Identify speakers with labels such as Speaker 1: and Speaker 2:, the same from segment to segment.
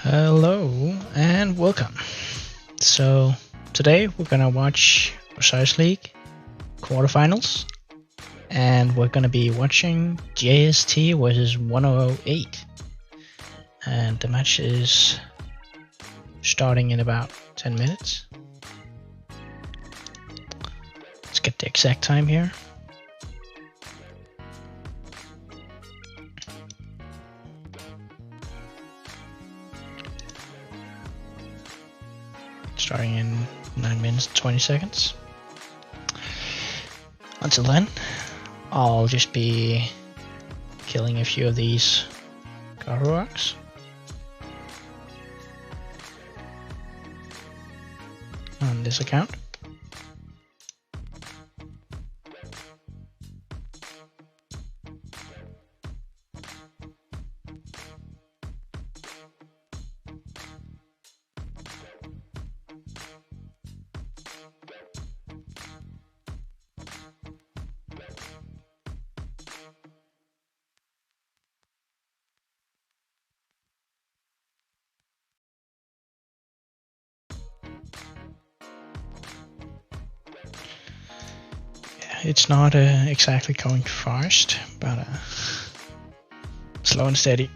Speaker 1: Hello and welcome. So today we're gonna watch Osiris League quarterfinals, and we're gonna be watching JST versus 108, and the match is starting in about 10 minutes. Let's get the exact time here. Starting in 9 minutes 20 seconds. Until then, I'll just be killing a few of these Garuaks. On this account. It's not exactly going fast, but slow and steady.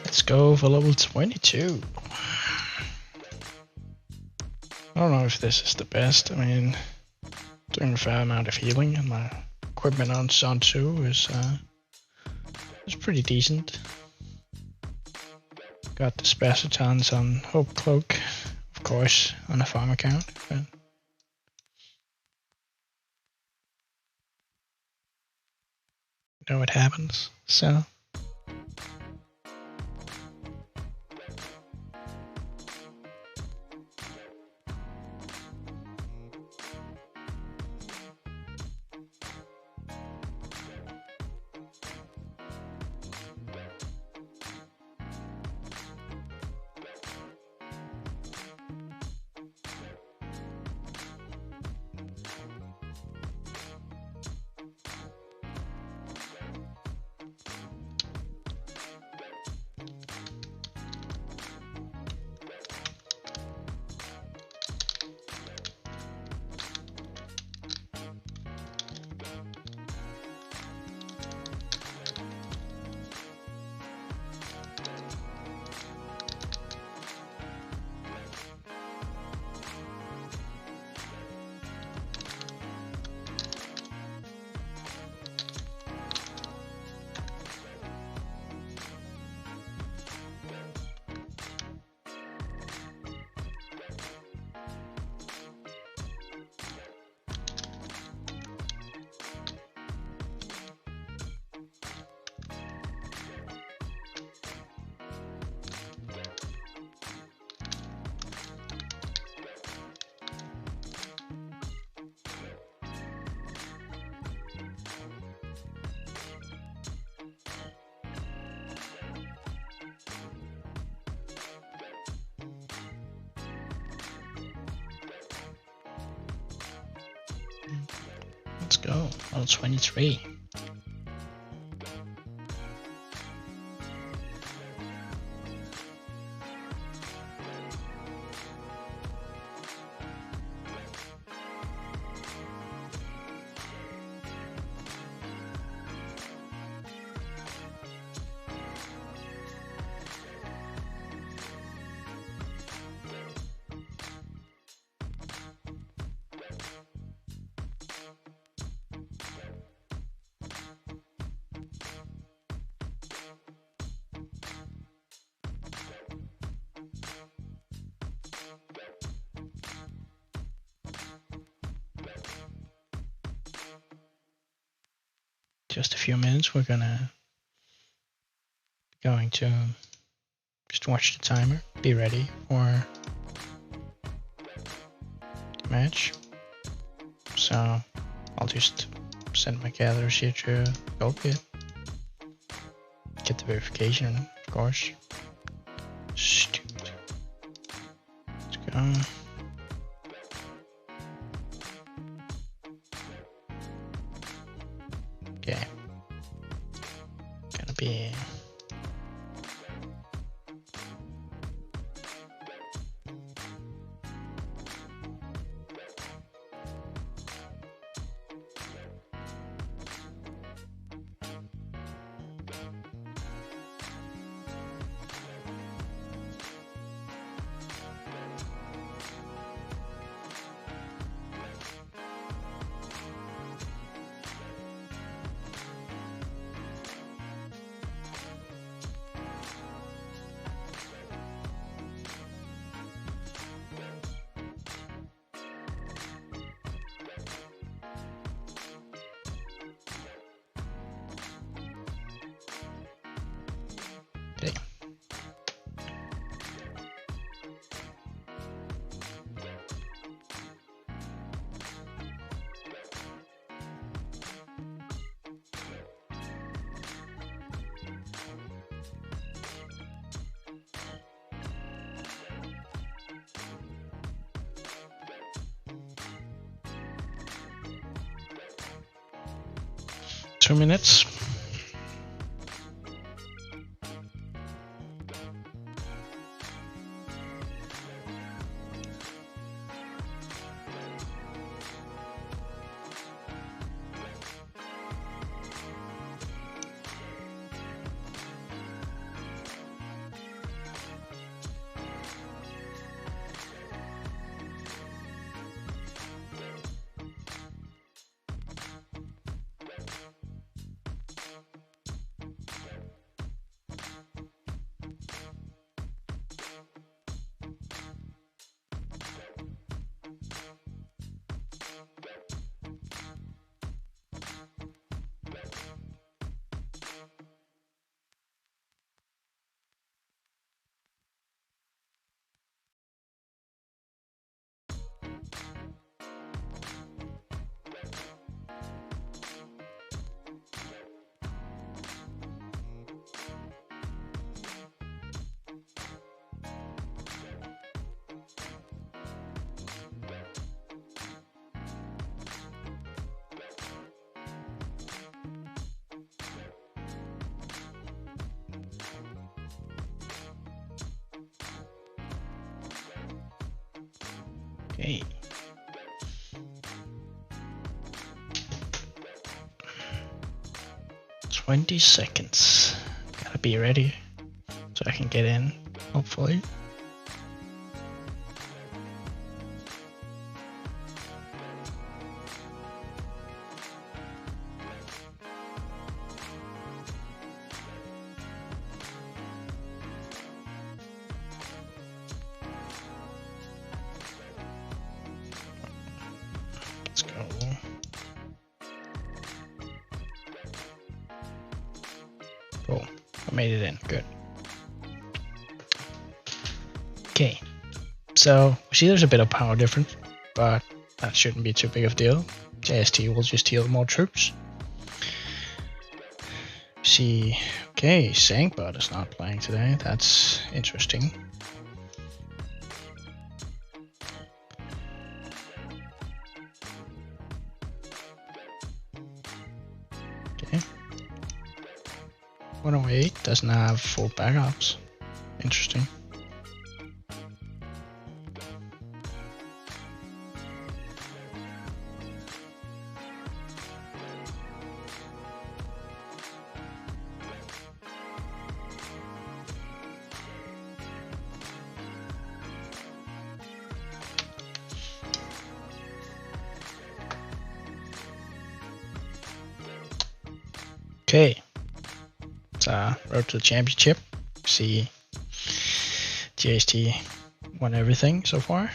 Speaker 1: Let's go for level 22. I don't know if this is the best. I mean, doing a fair amount of healing, and my equipment on Zone 2 is pretty decent. Got the Spacitons on Hope Cloak, of course, on a farm account. But you know what happens, so. Let's go. Level 23. Just a few minutes, we're going to just watch the timer, be ready for the match. So I'll just send my gatherers here to Goldpit. Get the verification, of course. Stupid. Let's go. Okay. Gonna be okay. Two minutes. Okay. "20 seconds. Gotta be ready so I can get in, hopefully. Let's go. Cool. I made it in. Good. Okay. So, we see there's a bit of power difference, but that shouldn't be too big of a deal. JST will just heal more troops. See, okay, Sangbot is not playing today. That's interesting. 108 doesn't have full backups. Interesting. Okay, so road to the championship. See, JST won everything so far,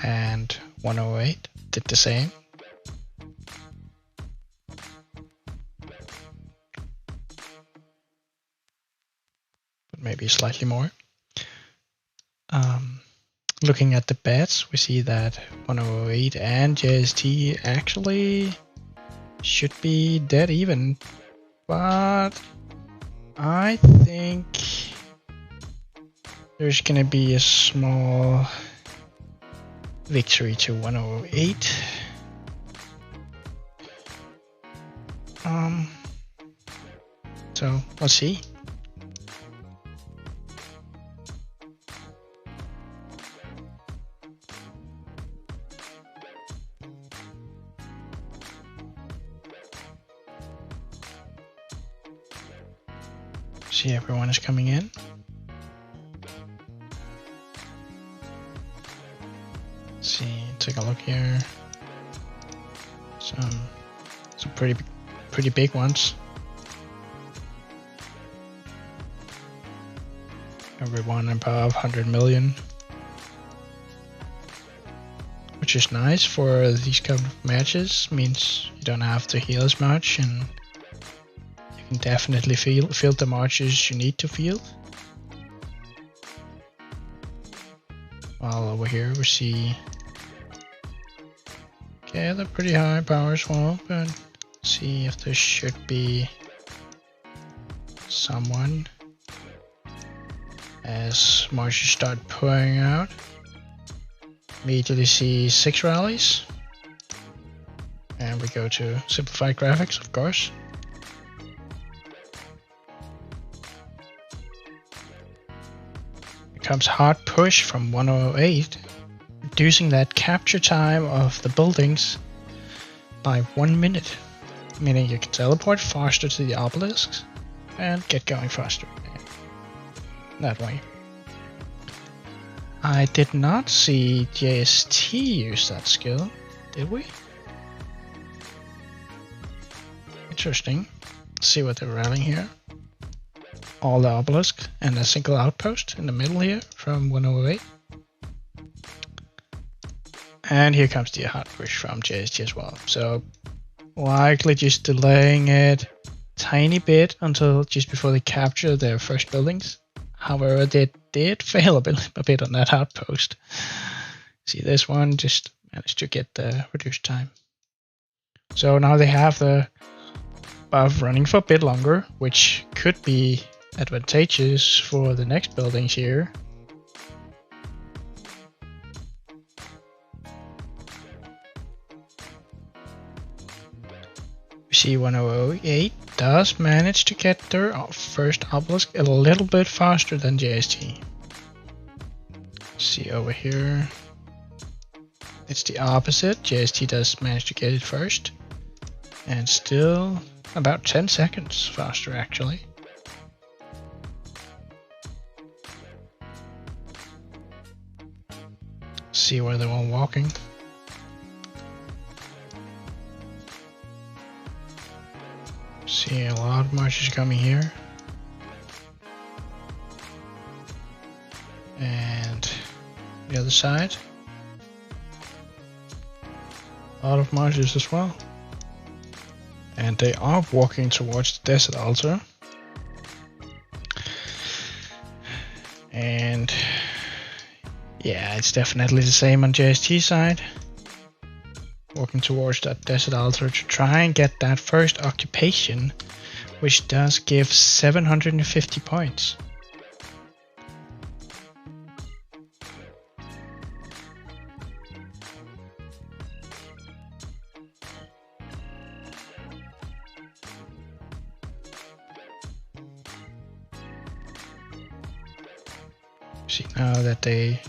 Speaker 1: and 108 did the same. But maybe slightly more. Looking at the bets, we see that 108 and JST actually should be dead even, but I think there's gonna be a small victory to 108. So let's see. See, everyone is coming in. Let's see, take a look here. Some pretty big ones. Everyone above 100 million, which is nice for these kind of matches. Means you don't have to heal as much, and you can definitely field the marches you need to field. While over here we see, okay, they're pretty high power as well, but see if there should be someone as marches start pouring out. Immediately see 6 rallies, and we go to simplified graphics, of course. Here comes hard push from 108, reducing that capture time of the buildings by 1 minute, meaning you can teleport faster to the obelisks and get going faster that way. I did not see JST use that skill, did we? Interesting. Let's see what they're rallying here. All the obelisks and a single outpost in the middle here from 108. And here comes the hard push from JST as well. So likely just delaying it tiny bit until just before they capture their first buildings. However, they did fail a bit on that outpost. See, this one just managed to get the reduced time. So now they have the buff running for a bit longer, which could be advantageous for the next buildings here. We see 108 does manage to get their first obelisk a little bit faster than JST. See over here, it's the opposite. JST does manage to get it first, and still about 10 seconds faster actually. See where they're all walking. See a lot of marches coming here. And the other side. A lot of marches as well. And they are walking towards the desert altar. And yeah, it's definitely the same on JST side. Walking towards that desert altar to try and get that first occupation, which does give 750 points. See now that they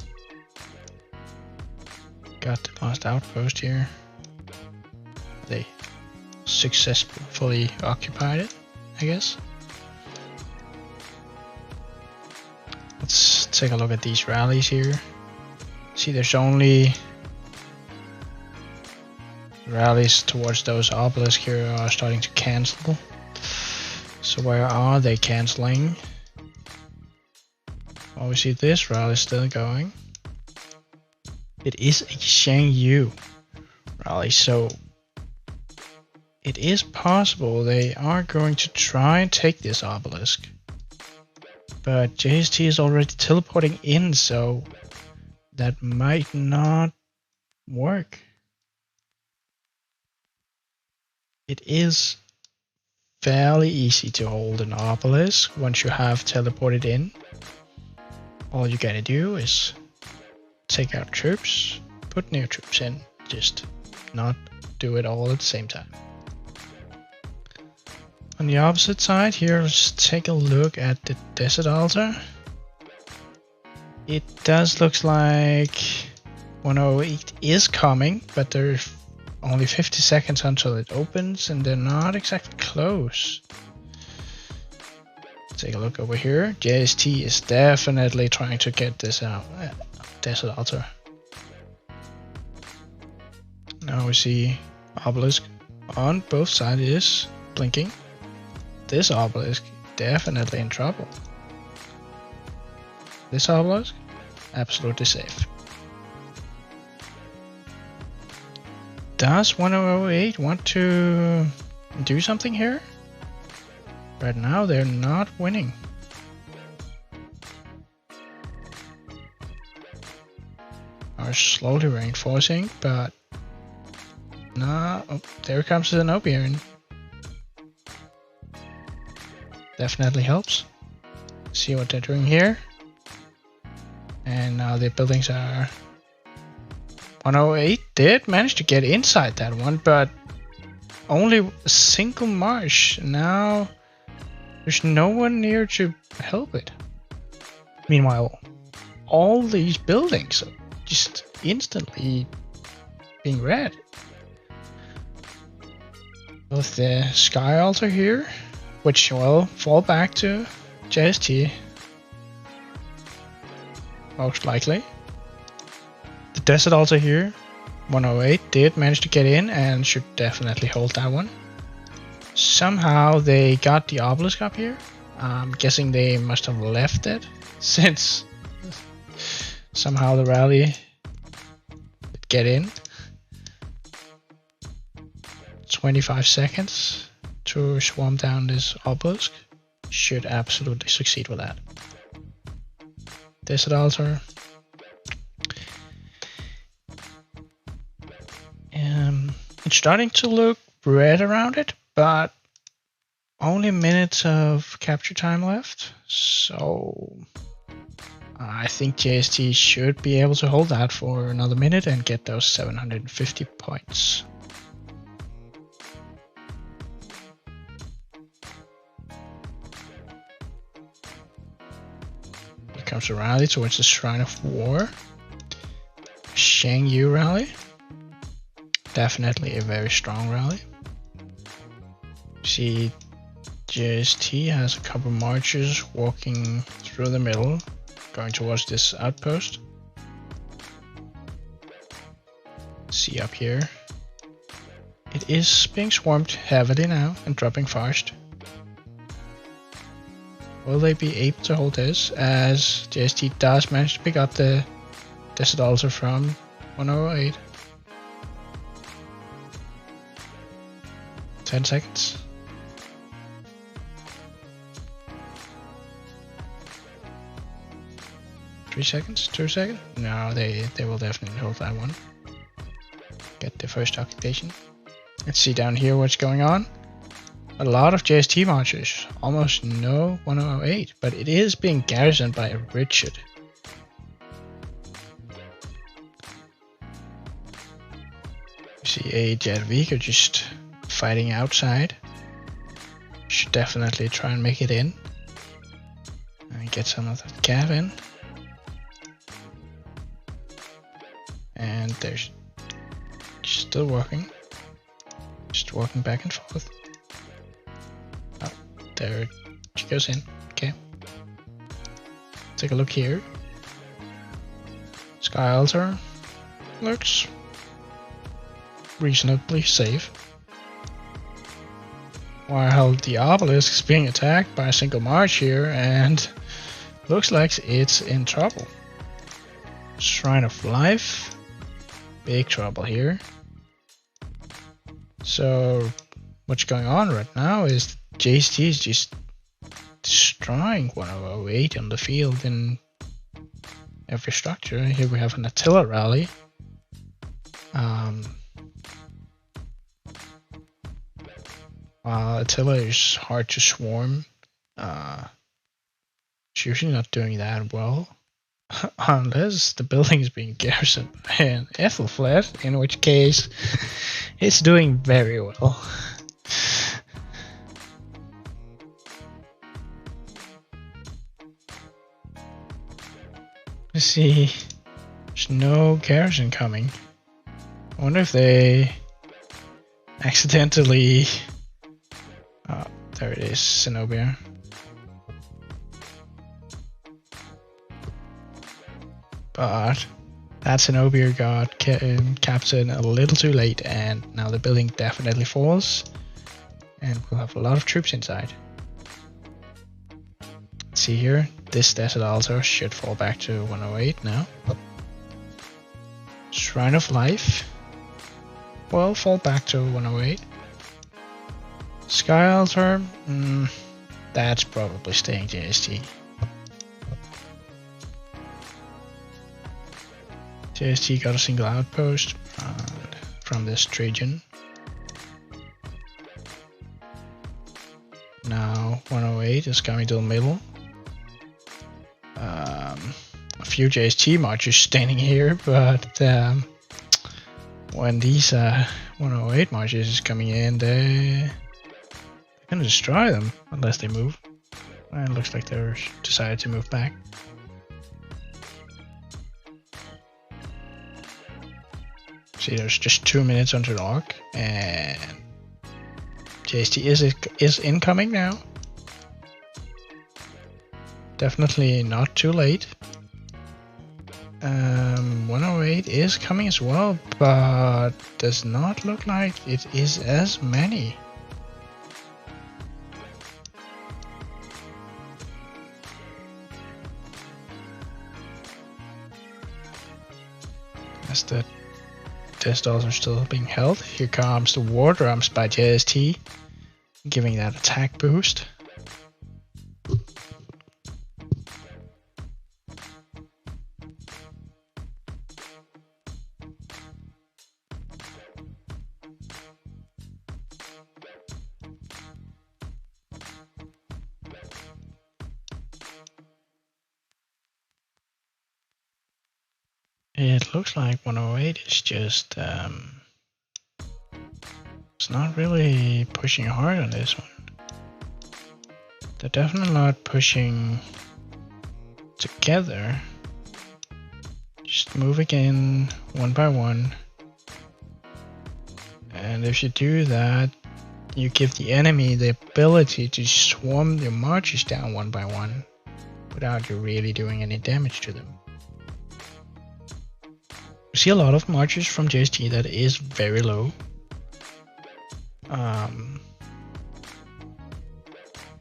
Speaker 1: got the last outpost here, they successfully occupied it, I guess. Let's take a look at these rallies here. See, there's only rallies towards those obelisks here are starting to cancel. So where are they canceling? Well, we see this rally is still going. It is a Shangyu rally, so it is possible they are going to try and take this obelisk. But JST is already teleporting in, so that might not work. It is fairly easy to hold an obelisk once you have teleported in. All you gotta do is take out troops, put new troops in, just not do it all at the same time. On the opposite side here, let's take a look at the desert altar. It does look like 108 is coming, but there's only 50 seconds until it opens and they're not exactly close. Take a look over here. JST is definitely trying to get this out. Desert altar. Now we see obelisk on both sides is blinking. This obelisk definitely in trouble. This obelisk absolutely safe. Does 108 want to do something here? Right now they're not winning. Are slowly reinforcing, but no. Oh, there comes the Zenobian. Definitely helps. See what they're doing here. And now the buildings are 108 did manage to get inside that one, but only a single march. Now there's no one near to help it. Meanwhile, all these buildings are just instantly being red. Both the sky altar here, which will fall back to JST, most likely. The desert altar here, 108 did manage to get in and should definitely hold that one. Somehow they got the obelisk up here. I'm guessing they must have left it since somehow the rally did get in. 25 seconds to swarm down this obelisk. Should absolutely succeed with that. Desert altar. It's starting to look red around it, but only minutes of capture time left. So I think JST should be able to hold that for another minute and get those 750 points. Here comes a rally towards the Shrine of War. Shangyu rally. Definitely a very strong rally. See, JST has a couple marchers walking through the middle, going towards this outpost. See up here. It is being swarmed heavily now and dropping fast. Will they be able to hold this, as JST does manage to pick up the desert altar from 108? 10 seconds. 3 seconds? 2 seconds? No, they will definitely hold that one. Get the first occupation. Let's see down here what's going on. A lot of JST marchers. Almost no 108, but it is being garrisoned by a Richard. You see a Jadwiga just fighting outside. Should definitely try and make it in. And get some of that cav in. and there's still working. Just walking back and forth. Oh, there she goes in. Okay. Take a look here. Sky Altar looks reasonably safe. While the obelisk is being attacked by a single march here and looks like it's in trouble. Shrine of Life, big trouble here. So what's going on right now is JST is just destroying 108 on the field in every structure. Here we have an Attila rally. Attila is hard to swarm. It's usually not doing that well. Unless the building is being garrisoned by an Ethelflaed, in which case it's doing very well. Let's see, there's no garrison coming. I wonder if they accidentally... Oh, there it is, Zenobia. But that Zenobia got captured a little too late, and now the building definitely falls, and we'll have a lot of troops inside. Let's see here, this Desert Altar should fall back to 108 now. Shrine of Life will fall back to 108. Sky Altar, that's probably staying JST. JST got a single outpost from this region. Now 108 is coming to the middle. A few JST marchers standing here, but when these 108 marchers is coming in, they're gonna destroy them unless they move. And it looks like they're decided to move back. See, there's just 2 minutes onto the arc, and JST is incoming now. Definitely not too late. 108 is coming as well, but does not look like it is as many. As the Testals are still being held. Here comes the war drums by JST, giving that attack boost. It looks like 108 is just it's not really pushing hard on this one. They're definitely not pushing together. Just move again one by one. And if you do that, you give the enemy the ability to swarm your marchers down one by one without you really doing any damage to them. We see a lot of marchers from JST that is very low.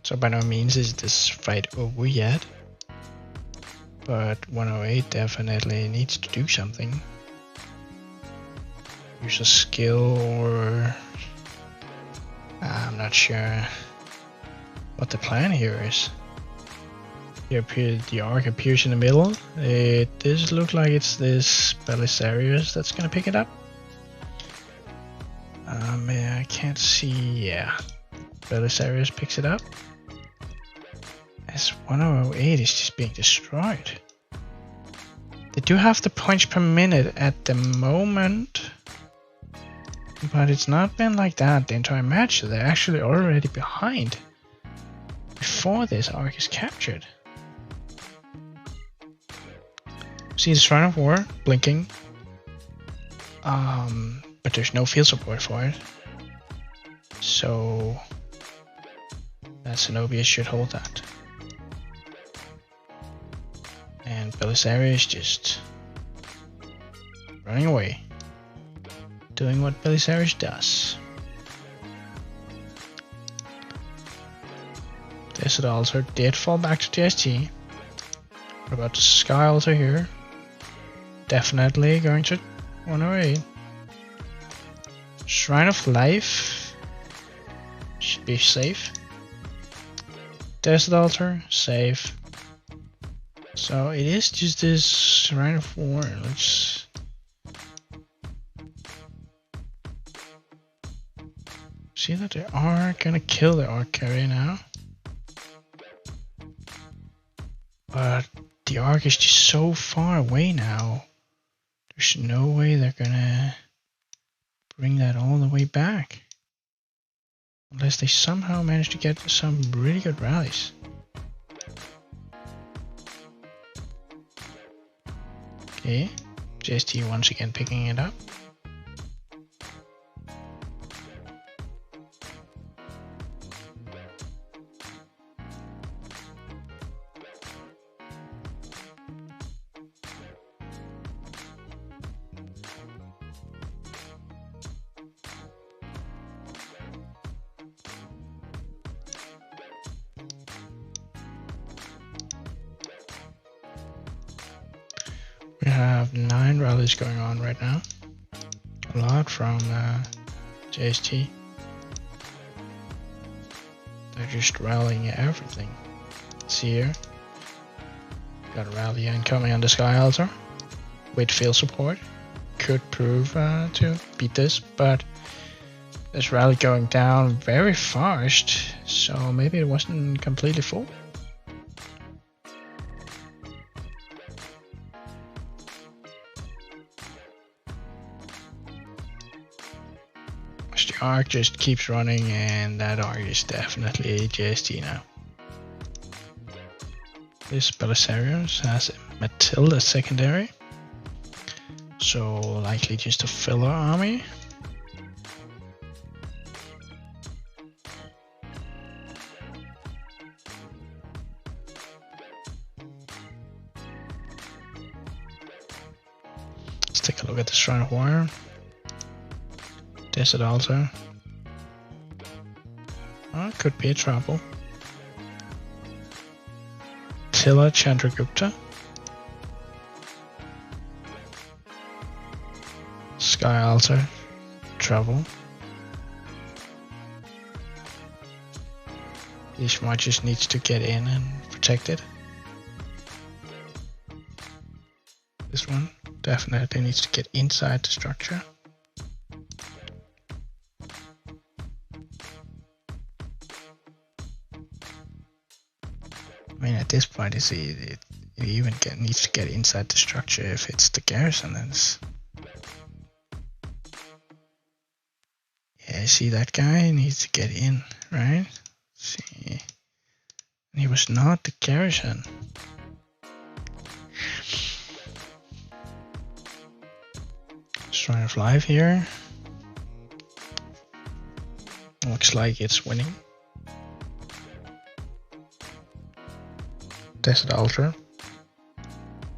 Speaker 1: So by no means is this fight over yet. But 108 definitely needs to do something. Use a skill, or I'm not sure what the plan here is. The arc appears in the middle. It does look like it's this Belisarius that's gonna pick it up. I can't see. Yeah, Belisarius picks it up. As 108 is just being destroyed. They do have the points per minute at the moment, but it's not been like that the entire match. So they're actually already behind before this arc is captured. See the Shrine of War blinking. but there's no field support for it. So that Zenobia should hold that. And Belisarius is just running away, doing what Belisarius does. Desert Altar did fall back to JST. What about the Sky Altar here? Definitely going to 108. Shrine of Life should be safe. Desert Altar, safe. So it is just this Shrine of War. Let's see that they are gonna kill the Arc Carrier now. But the Arc is just so far away now. There's no way they're gonna bring that all the way back. Unless they somehow manage to get some really good rallies. Okay, JST once again picking it up. We have 9 rallies going on right now. A lot from JST. They're just rallying everything. See here. Got a rally incoming on the Sky Altar. With field support. Could prove to beat this, but this rally going down very fast. So maybe it wasn't completely full. The Arc just keeps running, and that Arc is definitely a JST now. This Belisarius has a Matilda secondary, so likely just a filler army. Let's take a look at the Shrine of War. Desert Altar. Oh, could be a trouble. Tilla Chandragupta. Sky Altar. Trouble. Ishmael just needs to get in and protect it. This one definitely needs to get inside the structure. I mean, at this point, it even needs to get inside the structure if it's the garrison. Then yeah, see that guy needs to get in, right? See, and he was not the garrison. Shrine of Life here. Looks like it's winning. Desert Altar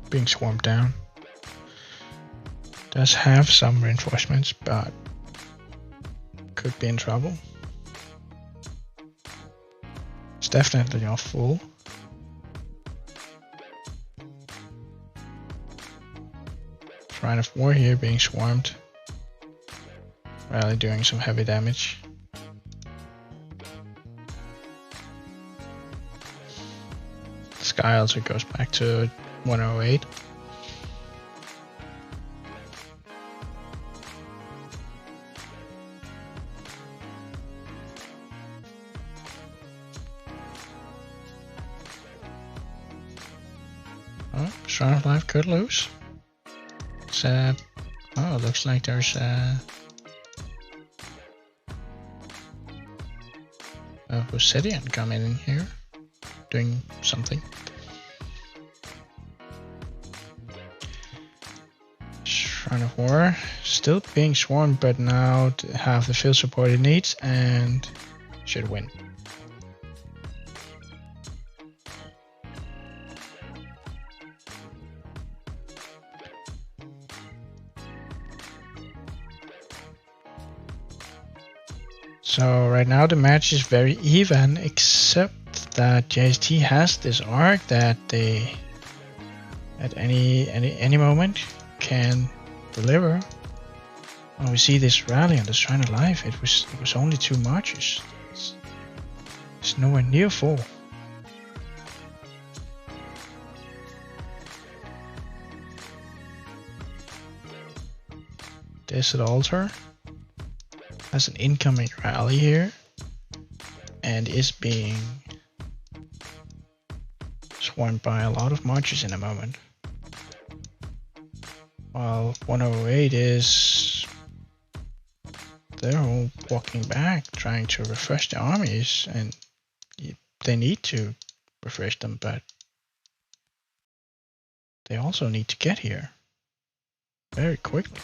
Speaker 1: being swarmed down. Does have some reinforcements, but could be in trouble. It's definitely not full. Shrine of War here being swarmed. Rally doing some heavy damage. Sky also goes back to 108. Oh, Shrine of Life could lose. It's, oh, it looks like there's a Obsidian coming in here, doing something. Shrine of War still being swarmed, but now to have the field support it needs and should win. So right now the match is very even, except that JST has this arc that they at any moment can deliver. When we see this rally on the Shrine of Life, it was only 2 marches. It's nowhere near full. Desert Altar has an incoming rally here and is being swarmed by a lot of marches in a moment. While 108 is, they're all walking back trying to refresh the armies, and they need to refresh them, but they also need to get here very quickly.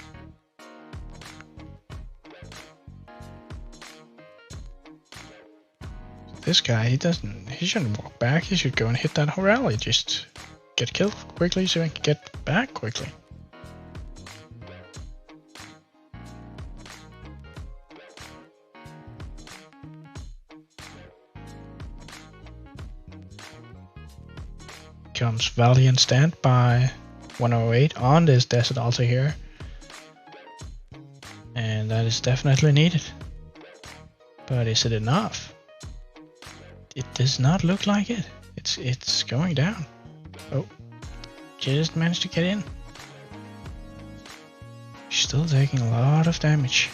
Speaker 1: This guy, he shouldn't walk back, he should go and hit that whole rally, just get killed quickly so he can get back quickly. Comes valiant stand by 108 on this desert altar here, and that is definitely needed. But is it enough? It does not look like it. It's going down. Oh, just managed to get in. Still taking a lot of damage.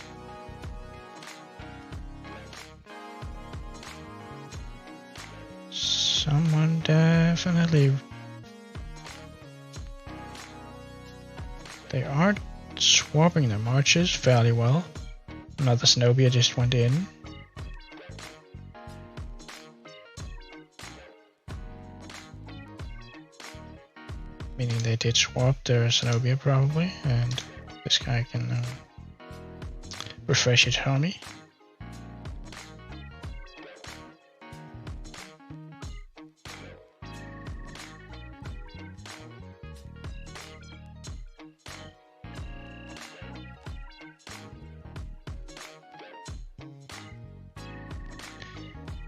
Speaker 1: Someone definitely. They are swapping their marches fairly well. Another Zenobia just went in. Meaning they did swap their Zenobia probably, and this guy can refresh his army.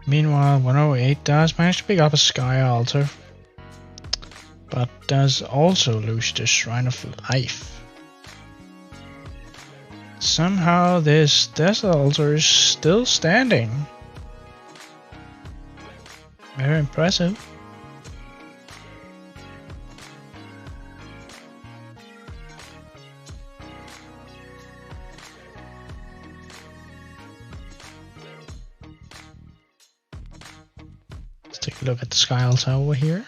Speaker 1: Meanwhile, 108 does manage to pick up a Sky Altar, but does also lose the Shrine of Life. Somehow this Desert Altar is still standing. Very impressive. Let's take a look at the Sky Altar over here.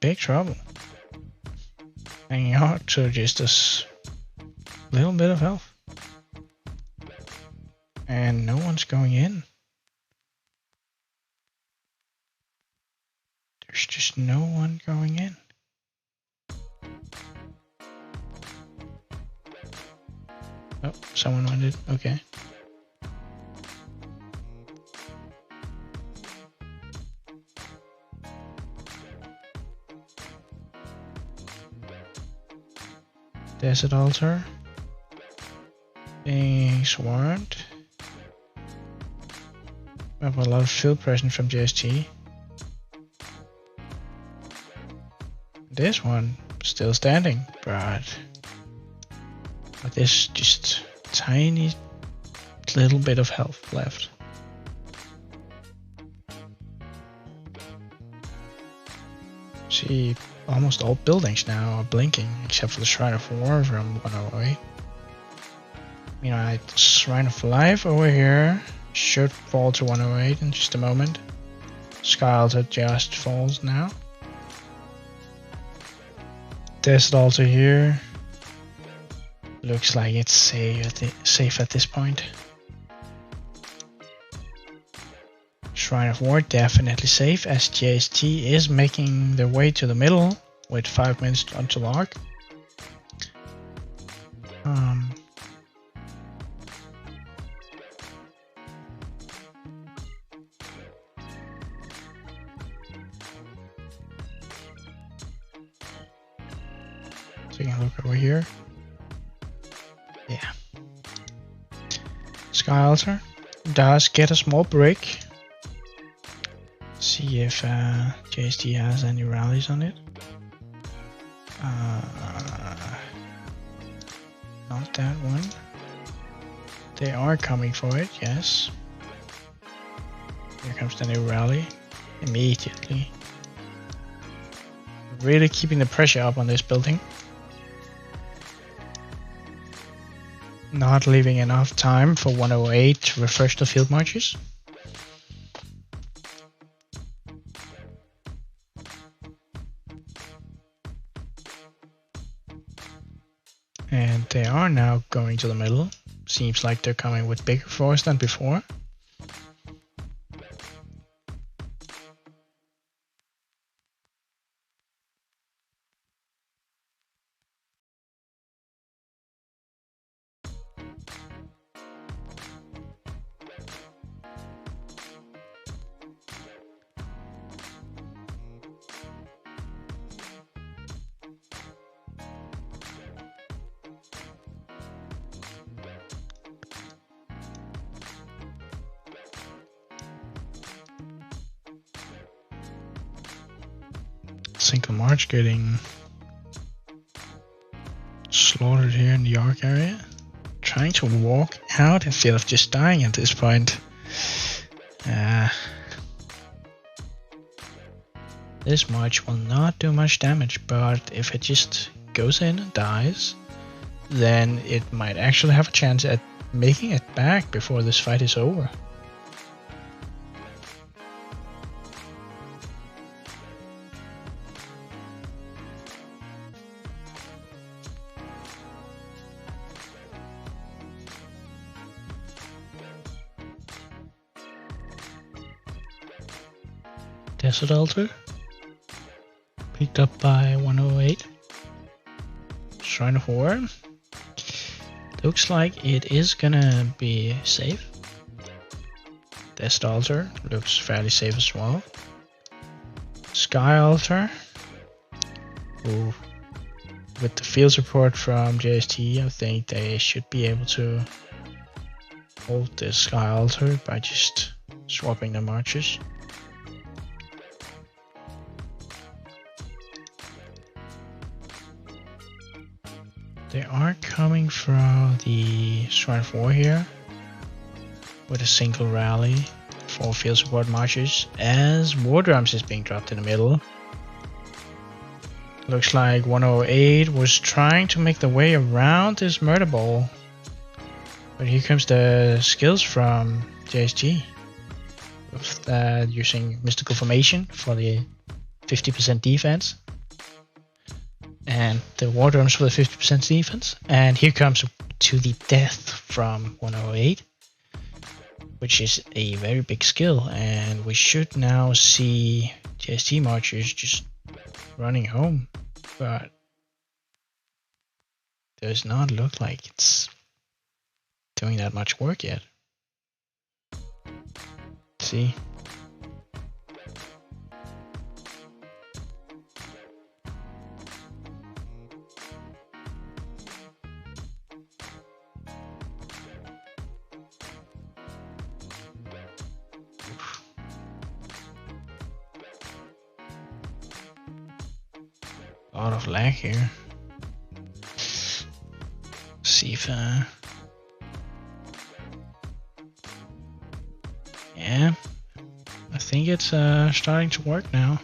Speaker 1: Big trouble. Hanging on to just this little bit of health. And no one's going in. There's just no one going in. Oh, someone went in. Okay. Desert Altar being swarmed. We have a lot of field presence from JST. This one still standing, but with this just tiny little bit of health left. See, almost all buildings now are blinking, except for the Shrine of War from 108. Meanwhile, Shrine of Life over here should fall to 108 in just a moment. Sky Altar just falls now. Desert Altar here. Looks like it's safe at this point. Shrine of War definitely safe, as JST is making their way to the middle with 5 minutes until arc. Taking a look over here. Yeah. Sky Altar does get a small break. See if JST has any rallies on it. Not that one. They are coming for it, yes. Here comes the new rally. Immediately. Really keeping the pressure up on this building. Not leaving enough time for 108 to refresh the field marches. And they are now going to the middle. Seems like they're coming with bigger force than before. Single March getting slaughtered here in the arc area. Trying to walk out instead of just dying at this point. This March will not do much damage, but if it just goes in and dies, then it might actually have a chance at making it back before this fight is over. Desert Altar, picked up by 108. Shrine of War, looks like it is gonna be safe. Desert Altar looks fairly safe as well. Sky Altar, ooh, with the field support from JST, I think they should be able to hold this Sky Altar by just swapping the marches. They are coming from the Shrine of War here with a single rally for field support marches as War Drums is being dropped in the middle. Looks like 108 was trying to make the way around this murder ball, but here comes the skills from JST with using Mystical Formation for the 50% defense. And the War Drums for the 50% defense. And here comes to the death from 108, which is a very big skill. And we should now see JST marchers just running home, but does not look like it's doing that much work yet. Let's see. A lot of lag here. See if yeah, I think it's starting to work now.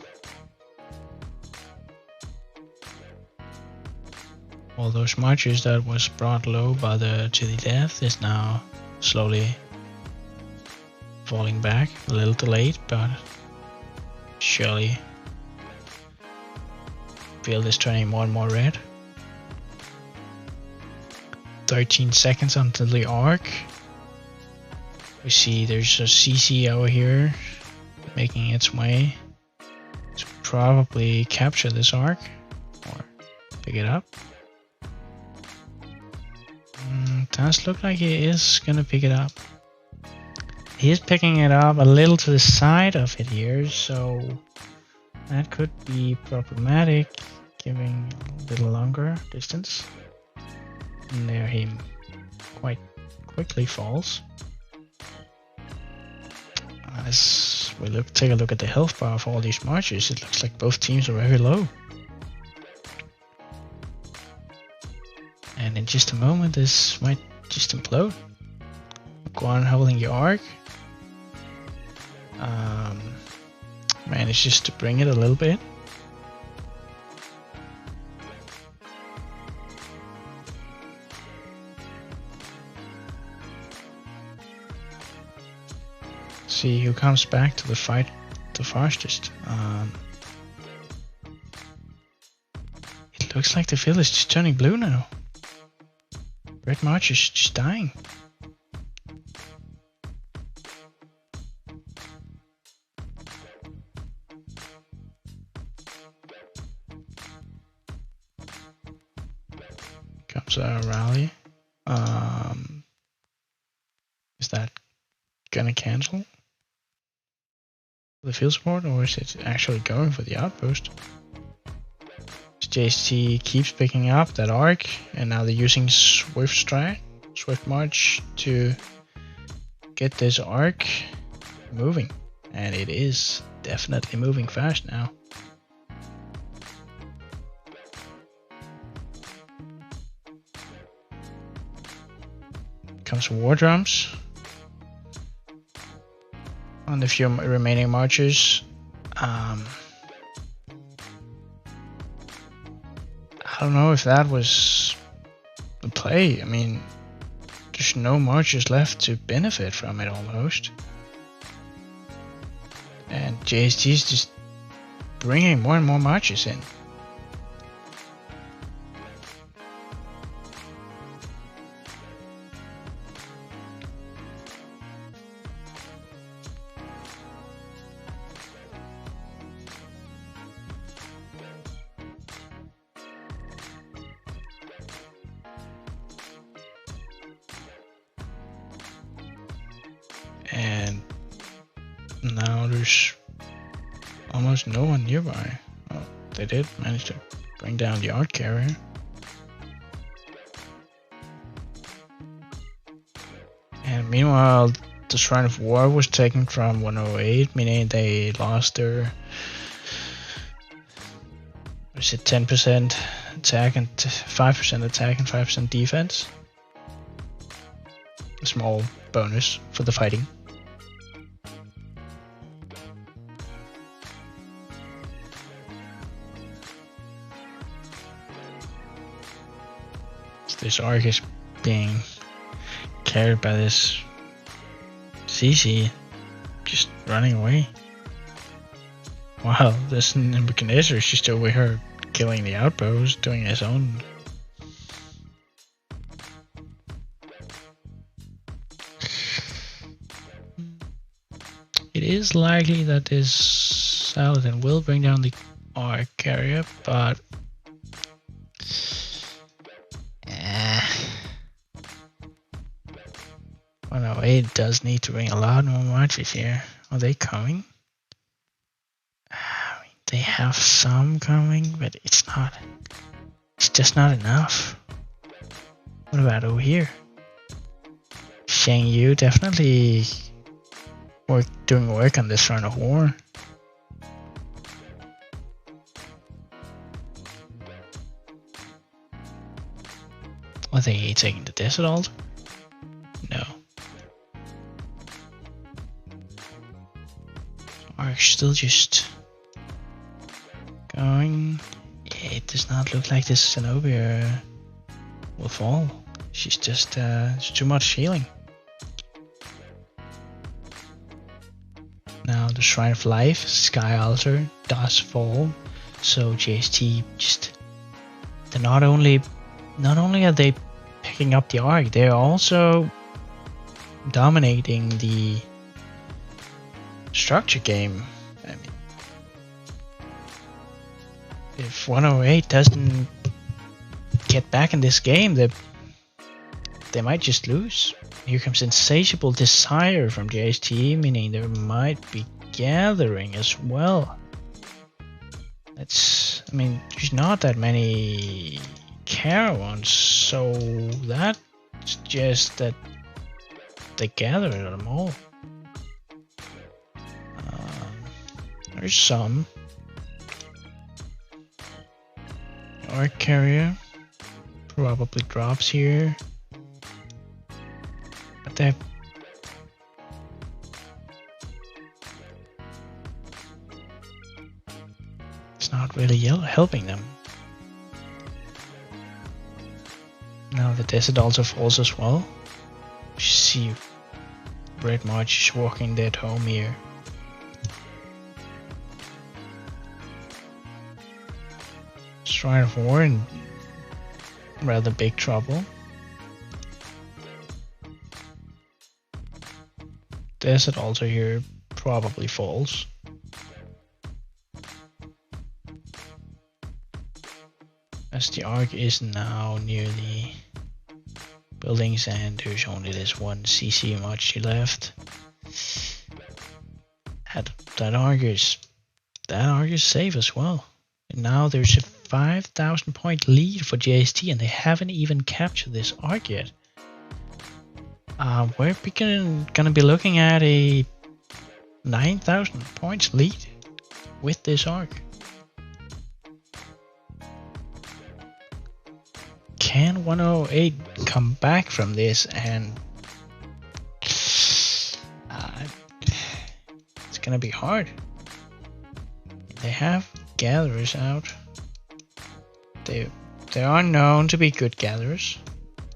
Speaker 1: All those marches that was brought low by the to the death is now slowly falling back, a little delayed, but surely field is turning more and more red. 13 seconds until the arc. We see there's a CC over here making its way to probably capture this arc or pick it up. Does look like he is gonna pick it up. He is picking it up a little to the side of it here, so that could be problematic, giving a little longer distance. And there he quite quickly falls. As we take a look at the health bar of all these marchers, it looks like both teams are very low. And in just a moment, this might just implode. Go on holding your arc. Manages to bring it a little bit. See who comes back to the fight the fastest. It looks like the field is just turning blue now. Red March is just dying. Comes a rally. Is that gonna cancel the field support, or is it actually going for the outpost? JST keeps picking up that arc, and now they're using Swift March to get this arc moving, and it is definitely moving fast now. Comes war drums on the few remaining marchers. I don't know if that was the play. I mean, there's no marchers left to benefit from it almost. And JST is just bringing more and more marchers in. And now there's almost no one nearby. Oh, they did manage to bring down the art carrier. And meanwhile, the Shrine of War was taken from 108, meaning they lost their 10% attack and 5% attack and 5% defense. A small bonus for the fighting. This arc is being carried by this CC, just running away. Wow, this Nebuchadnezzar is just over here killing the outpost, doing his own. It is likely that this Saladin will bring down the arc carrier, but 108 does need to bring a lot more marches here. Are they coming? I mean, they have some coming, but it's just not enough. What about over here? Shang Yu definitely doing work on this Shrine of War. Are they taking the desert alt? No. Arc still just going. Yeah, it does not look like this Zenobia will fall. She's just it's too much healing. Now the Shrine of Life, Sky Altar does fall, so JST just not only are they picking up the arc, they're also dominating the structure game. I mean, if 108 doesn't get back in this game, they might just lose. Here comes Insatiable Desire from JST, meaning there might be gathering as well. That's, I mean, there's not that many caravans, so that suggests that they gather them all. There's some. Arc carrier probably drops here, but they it's not really helping them. Now the desert also falls as well. You see Red March is walking dead home here. Shrine of War in rather big trouble. Desert also here probably falls. As the Arc is now near the buildings and there's only this one CC much left. That Arc is safe as well. And now there's a 5,000 point lead for JST and they haven't even captured this Arc yet. We're gonna be looking at a 9,000 points lead with this Arc. Can 108 come back from this? And it's gonna be hard. They have gatherers out. They are known to be good gatherers,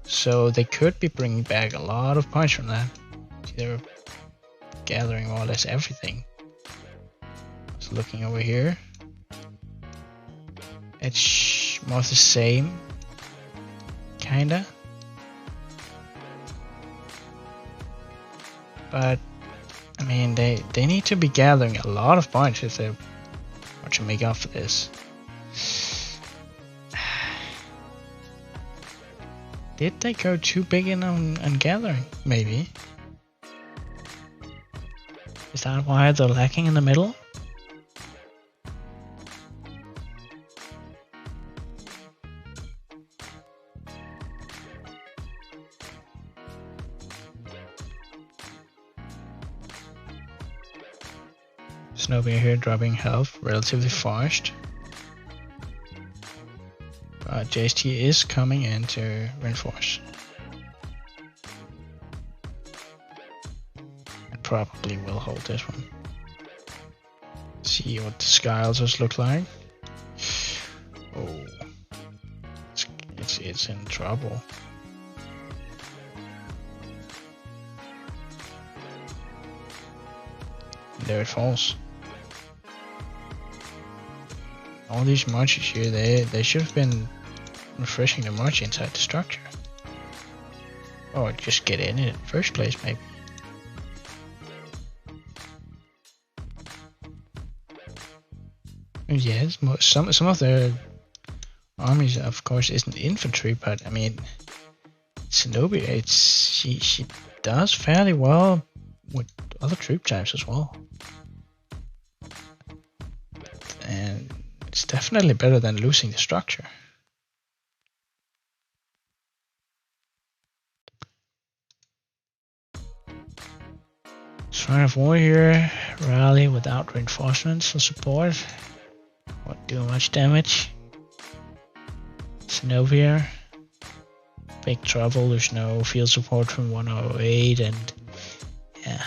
Speaker 1: so they could be bringing back a lot of points from that. They're gathering more or less everything. So looking over here, it's more of the same, kinda. But I mean, they need to be gathering a lot of points if they want to make up for this. Did they go too big in on gathering? Maybe. Is that why they're lacking in the middle? Snowbear here dropping health relatively fast. JST is coming in to reinforce. And probably will hold this one. See what the sky also look like. Oh, it's in trouble. There it falls. All these marches here, they should have been refreshing the march inside the structure. Or just get in it in the first place, maybe. Yes, some of the armies, of course, isn't infantry, but I mean, Zenobia, she does fairly well with other troop types as well, and it's definitely better than losing the structure. Shrine of War here, rally without reinforcements for support. Won't do much damage. Zenobia, big trouble. There's no field support from 108, and yeah.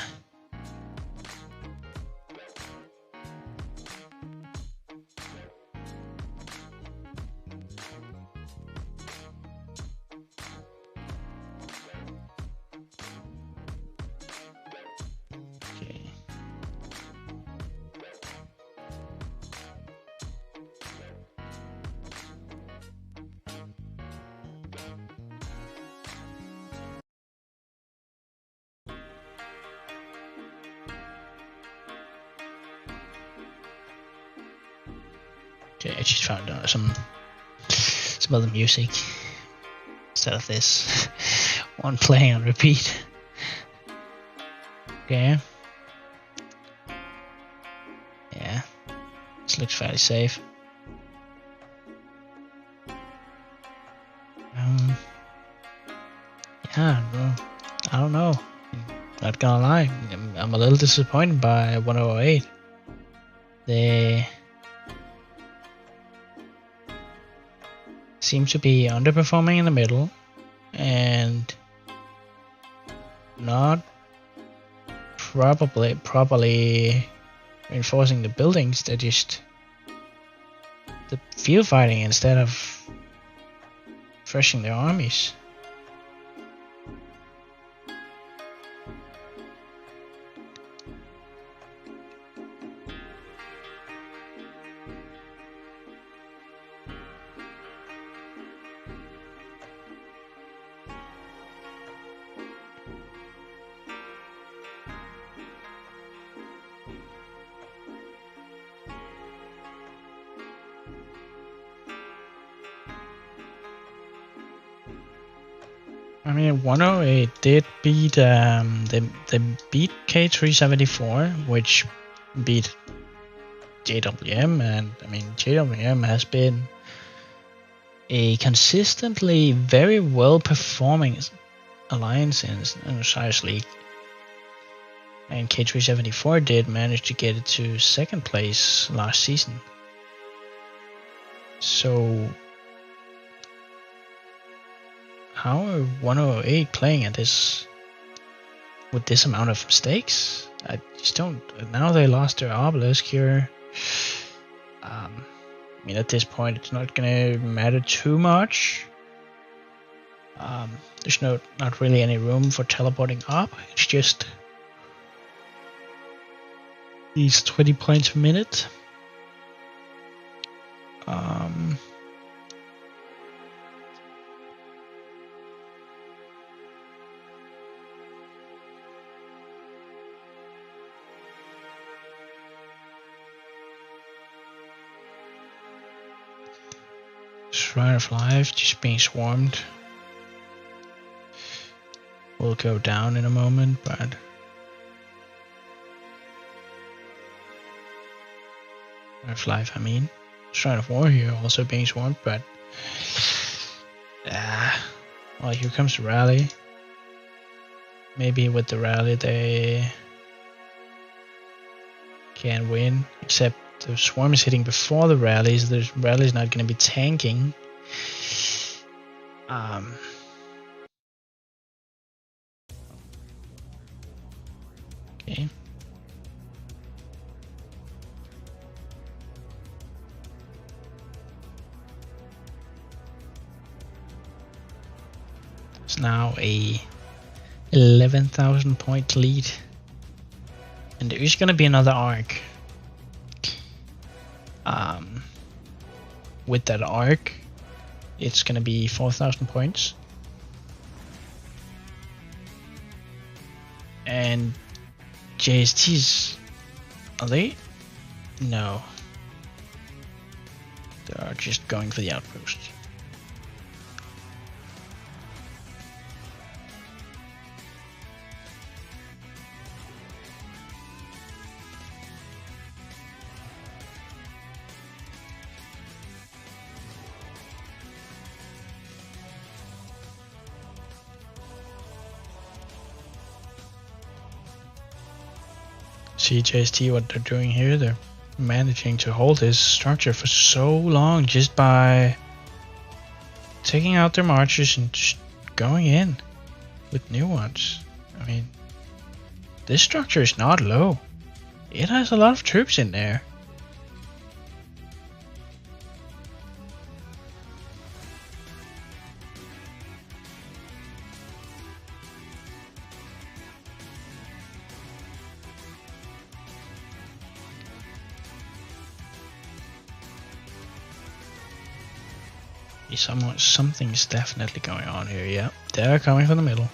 Speaker 1: Okay, I just found some other music instead of this one playing on repeat. Okay. Yeah, this looks fairly safe. Yeah, I don't know. Not gonna lie, I'm a little disappointed by 1008. They seem to be underperforming in the middle and not probably properly reinforcing the buildings. They're just the field fighting instead of refreshing their armies. I mean, 108 did beat they beat K374, which beat JWM, and I mean JWM has been a consistently very well performing alliance in Osiris League, and K374 did manage to get it to second place last season. So how are 108 playing at this with this amount of mistakes? I just don't. Now they lost their obelisk here. I mean, at this point, it's not gonna matter too much. There's not really any room for teleporting up. It's just these 20 points per minute. Shrine of Life just being swarmed. Will go down in a moment, but Shrine of Life, I mean. Shrine of War here also being swarmed, but well, here comes the rally. Maybe with the rally they can win, except the swarm is hitting before the rallies. The rally is not going to be tanking. Okay. It's now a 11,000 point lead, and there is going to be another arc. With that arc, it's gonna be 4,000 points, and JSTs, are they? No, they are just going for the outpost. See JST what they're doing here. They're managing to hold this structure for so long just by taking out their marchers and just going in with new ones. I mean, this structure is not low. It has a lot of troops in there. Something's definitely going on here. Yeah, they're coming from the middle.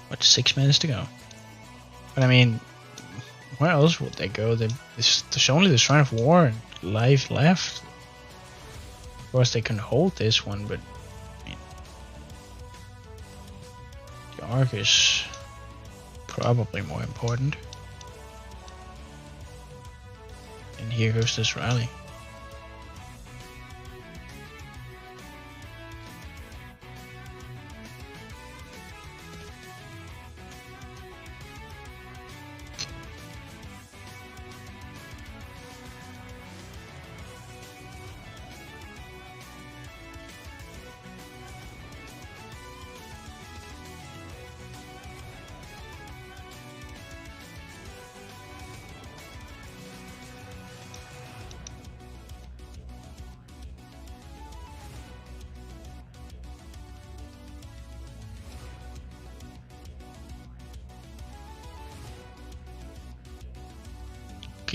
Speaker 1: What, 6 minutes to go? But I mean, where else would they go? There's only the Shrine of War and life left. course they can hold this one, but I mean, the Arc is probably more important. And here goes this rally.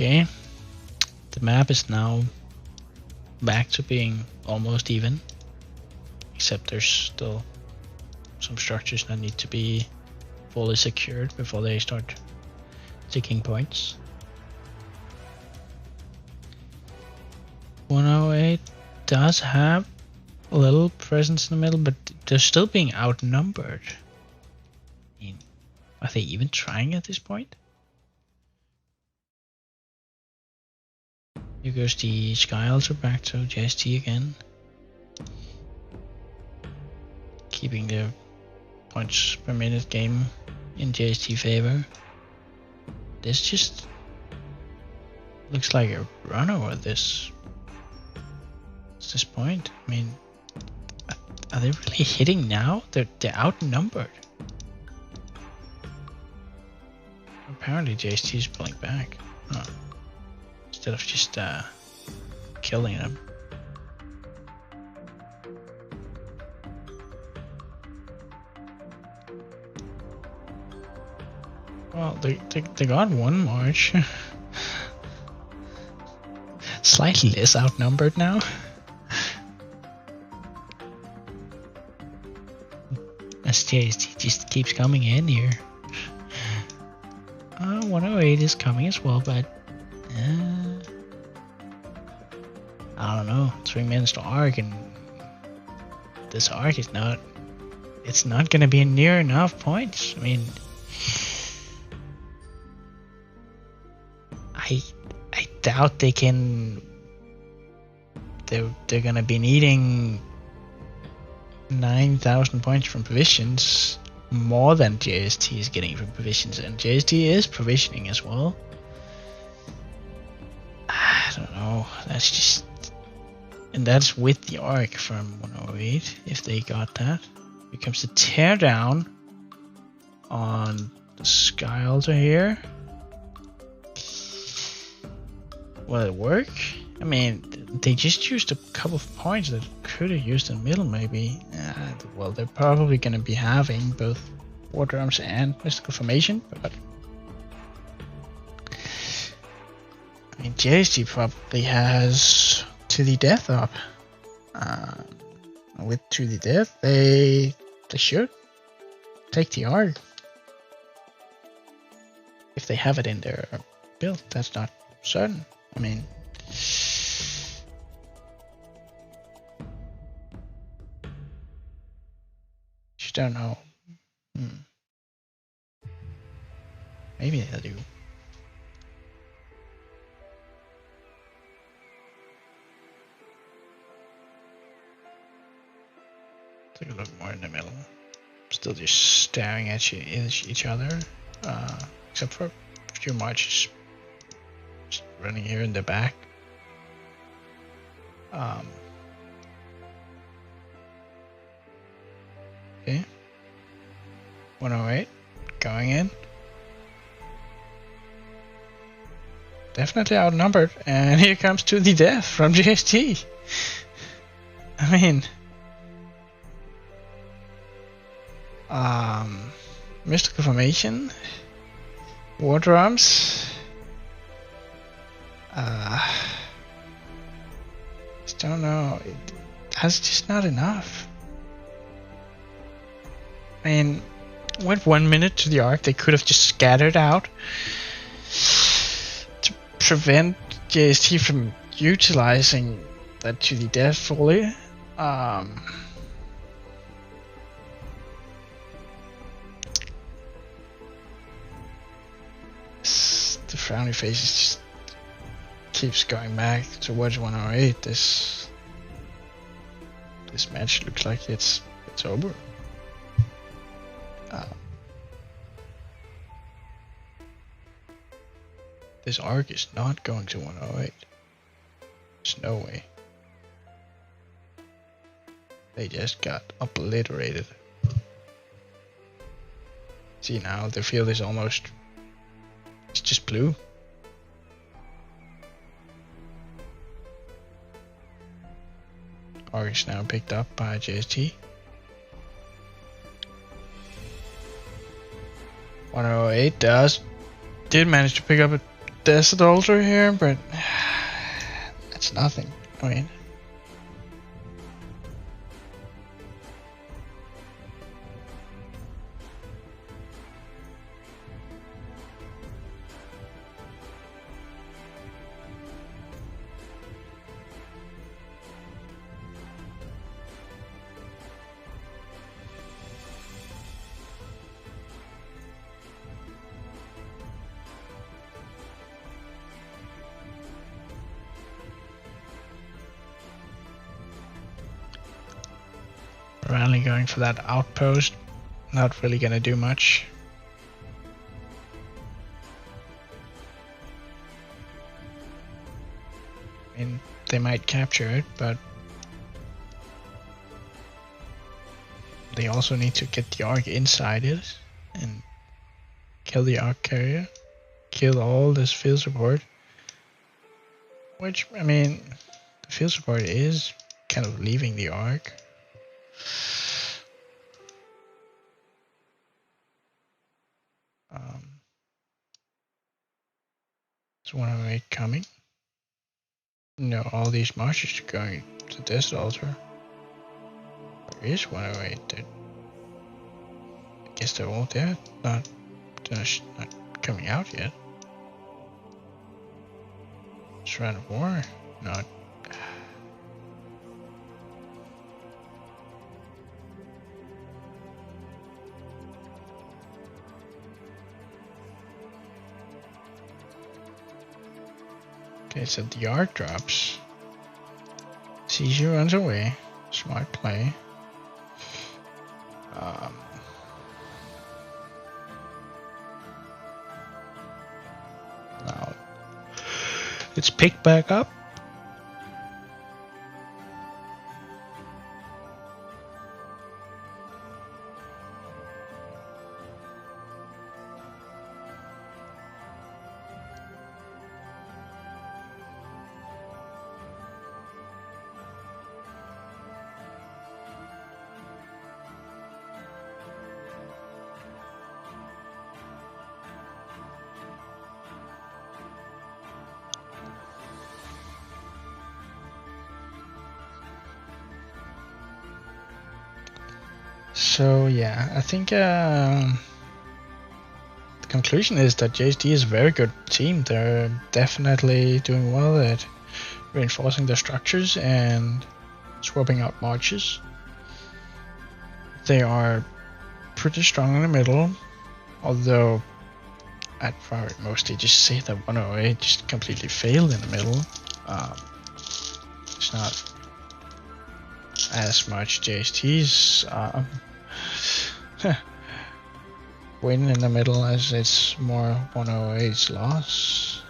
Speaker 1: Okay, the map is now back to being almost even, except there's still some structures that need to be fully secured before they start taking points. 108 does have a little presence in the middle, but they're still being outnumbered. I mean, are they even trying at this point? Here goes the Sky Ultra back to JST again. Keeping the points per minute game in JST favor. This just looks like a run over this. What's this point? I mean, are they really hitting now? They're outnumbered. Apparently JST is pulling back. Huh. Instead of just killing them. Well, they got one march. Slightly less outnumbered now. As JST just keeps coming in here. 108 is coming as well, but I don't know. 3 minutes to arc, and this arc is not. It's not gonna be near enough points. I mean, I doubt they can. They're gonna be needing 9,000 points from provisions, more than JST is getting from provisions, and JST is provisioning as well. I don't know. That's just. And that's with the arc from 108, if they got that. Here comes the teardown on the Sky Ultra here. Will it work? I mean, they just used a couple of points that could have used in the middle, maybe. Well, they're probably going to be having both War Drums and Mystical Formation, but I mean, JST probably has To the Death up. With To the Death, they should take the arc if they have it in their build. That's not certain. I mean, just don't know. Maybe they'll do. Take a look more in the middle. Still just staring at each other, except for a few marches just running here in the back. Okay. 108 going in. Definitely outnumbered, and here comes To the Death from JST. I mean, Mystical Formation, War Drums. Just don't know. That's just not enough. I mean, with 1 minute to the arc, they could have just scattered out to prevent JST from utilizing that to the death fully. The frowny face just keeps going back towards 108. This match looks like it's over. This arc is not going to 108. There's no way. They just got obliterated. See now, the field is almost... it's just blue. Arc is now picked up by JST. 108 did manage to pick up a Desert Altar here, but that's nothing. I mean, Ranley going for that outpost, not really gonna do much. I mean, they might capture it, but they also need to get the Arc inside it and kill the Arc carrier, kill all this field support. Which, I mean, the field support is kind of leaving the Arc. Is 108 coming? No, all these marches are going to this altar. Where is 108? I guess they're all there, not coming out yet. Shrine of War, not. Okay, so the Arc drops. Seizure runs away. Smart play. Now it's picked back up. So yeah, I think the conclusion is that JST is a very good team. They're definitely doing well at reinforcing their structures and swapping out marches. They are pretty strong in the middle, although I'd probably mostly just say that 108 just completely failed in the middle. It's not as much JST's win in the middle as it's more 108's loss.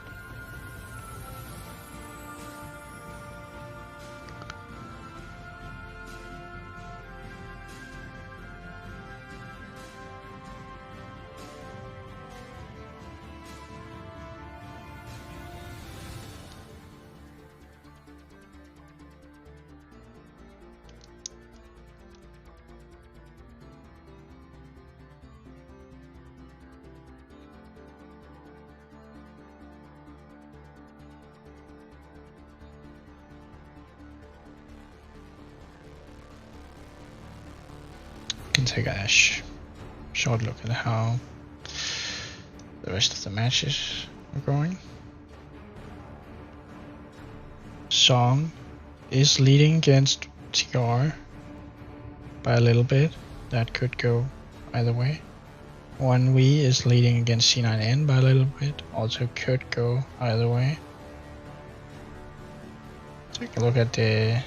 Speaker 1: Can take a short look at how the rest of the matches are going. Song is leading against TR by a little bit. That could go either way. 1V is leading against C9N by a little bit. Also could go either way. Take a look at the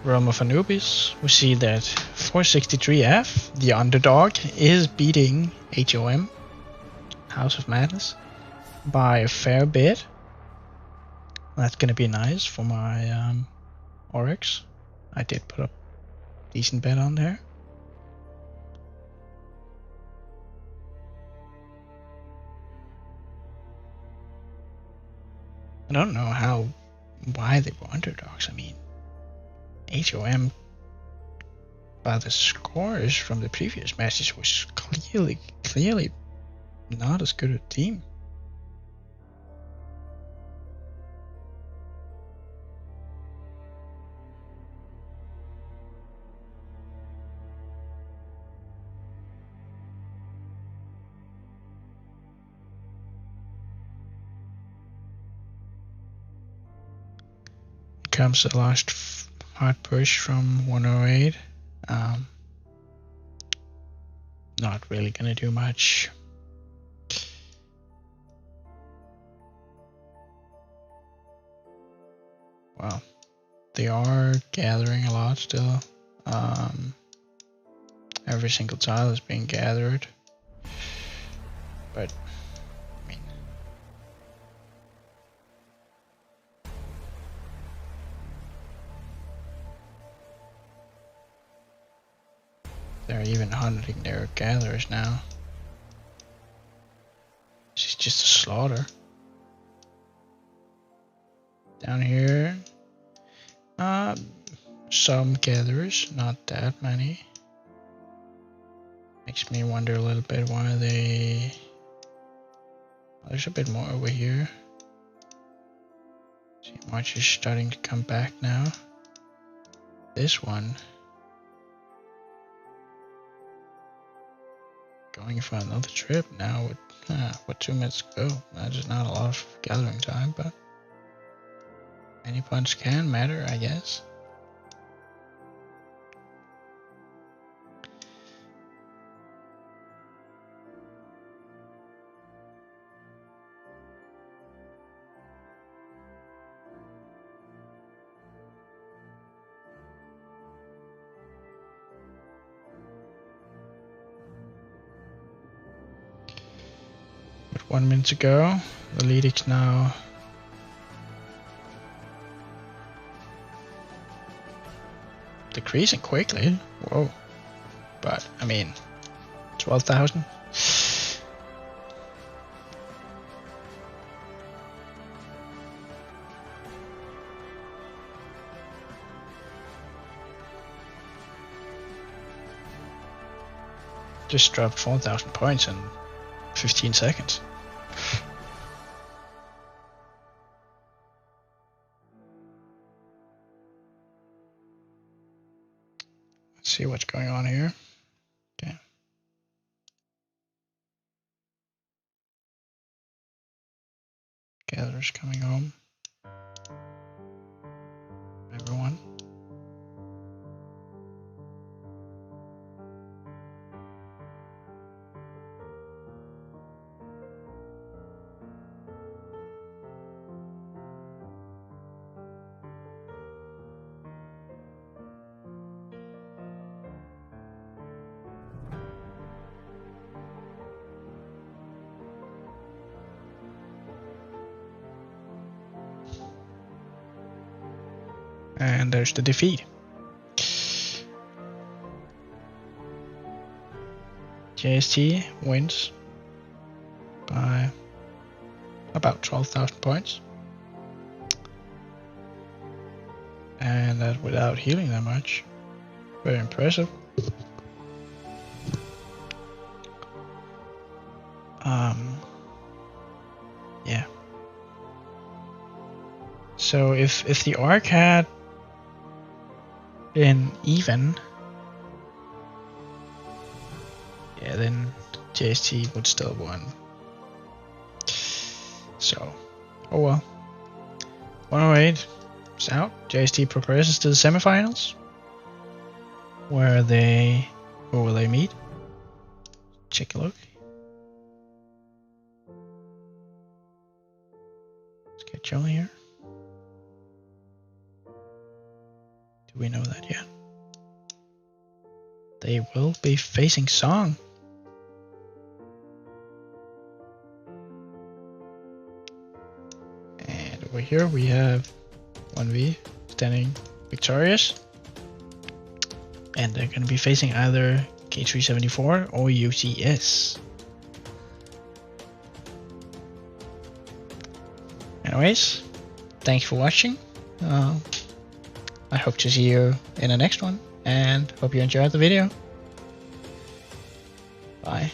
Speaker 1: Realm of Anubis. We see that 463F, the underdog, is beating HOM, House of Madness, by a fair bit. That's gonna be nice for my Oryx. I did put a decent bet on there. I don't know why they were underdogs. I mean, HOM, by the scores from the previous matches, was clearly not as good a team. Comes the last hard push from 108. Not really gonna do much. Well, they are gathering a lot still. Every single tile is being gathered, but I mean, they're even hunting their gatherers now. This is just a slaughter. Down here, some gatherers, not that many. Makes me wonder a little bit why they... There's a bit more over here. See, March is starting to come back now. This one going for another trip now with 2 minutes to go. That's just not a lot of gathering time, but any punch can matter, I guess. With 1 minute to go, the lead is now decreasing quickly. Whoa. But, I mean, 12,000. Just dropped 4,000 points in 15 seconds. Let's see what's going on here. Okay. Gatherers coming home. Everyone. And there's the defeat. JST wins by about 12,000 points. And that without healing that much. Very impressive. Yeah. So if the arc had been even, yeah, then JST would still won. So, oh well. 108 was out. JST progresses to the semifinals, where will they meet? Check a look. Schedule here. Do we know that yet? They will be facing Song. And over here we have 1v standing victorious. And they're going to be facing either K374 or UCS. Anyways, thanks for watching. I hope to see you in the next one, and hope you enjoyed the video. Bye.